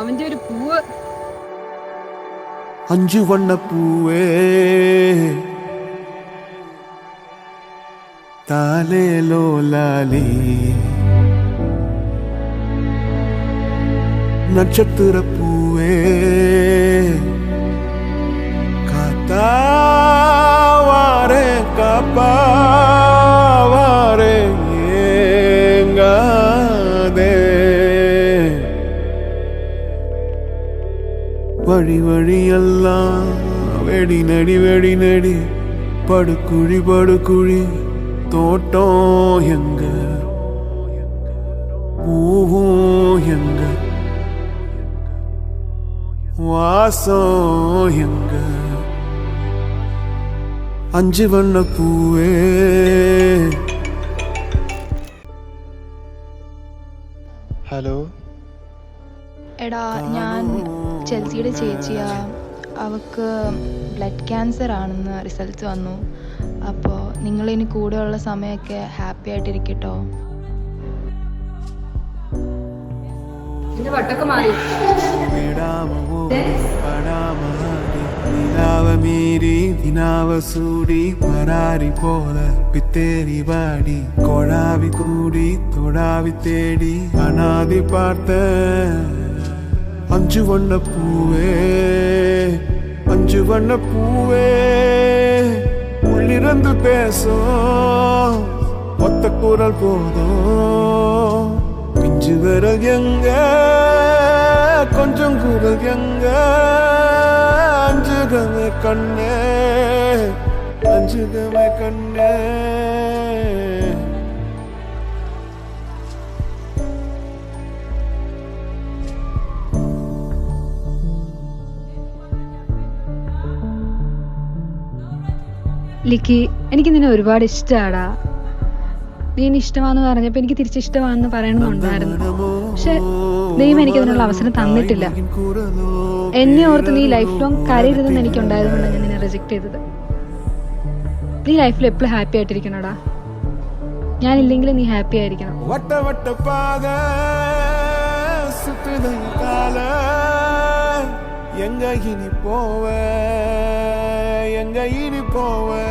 അവന്റെ ഒരു പൂവ്. 5 വണ്ണപ്പൂവേ താലേലോ ലാലി നക്ഷത്രപ്പൂവേ കാത്താവാരെ കാപ്പാവാരെ ഏങ്ങാതെ വഴി വഴിയെല്ലാം വെടി നടി വെടി നടി പടുക്കുഴി പടുക്കുഴി தோட்டம் எங்க பூவும் எங்க வாசம் எங்க 5 வண்ணப்பூவே. ഹലോ എടാ, ഞാൻ ചെൽസിയുടെ ചേച്ചിയാ. അവൾക്ക് ബ്ലഡ് ക്യാൻസർ ആണെന്ന് റിസൾട്ട് വന്നു. അപ്പോൾ നിങ്ങളിനി കൂടെയുള്ള സമയമൊക്കെ ഹാപ്പി ആയിട്ടിരിക്കട്ടോ. വട്ടൊക്കെ മാറി. മീരി ദിനാവ സൂടി പരാരി പോലെ പിത്തേരി വാടി കൊഴാവി കൂടി തൊടാവി തേടി അനാദി പാർത്ത 5 വണ്ണപ്പൂവേ 5 வண்ணப்பூவே உள்ளிருந்து பேசும் ஒத்த குரல் போதும். பிஞ்சு விரல் எங்க கொஞ்சம் குரல் எங்க அஞ்சுகமே கண்ணே அஞ்சுகமே கண்ணே. ലിക്കി, എനിക്ക് നിന്നെ ഒരുപാട് ഇഷ്ടമാടാ. നീ എന്നെ ഇഷ്ടമാണെന്ന് പറഞ്ഞപ്പോൾ എനിക്ക് തിരിച്ചിഷ്ടമാണെന്ന് പറയണമെന്നുണ്ടായിരുന്നു. പക്ഷെ ദൈവം എനിക്കതിനുള്ള അവസരം തന്നിട്ടില്ല. എന്നെ ഓർത്ത് നീ ലൈഫ് ലോങ് കരയരുതെന്ന് എനിക്കുണ്ടായതുകൊണ്ടാണ് ഞാൻ നിന്നെ റിജക്ട് ചെയ്തത്. നീ ലൈഫിൽ എപ്പോഴും ഹാപ്പി ആയിട്ടിരിക്കണോടാ. ഞാനില്ലെങ്കിലും നീ ഹാപ്പി ആയിരിക്കണം. எங்க இனி போவே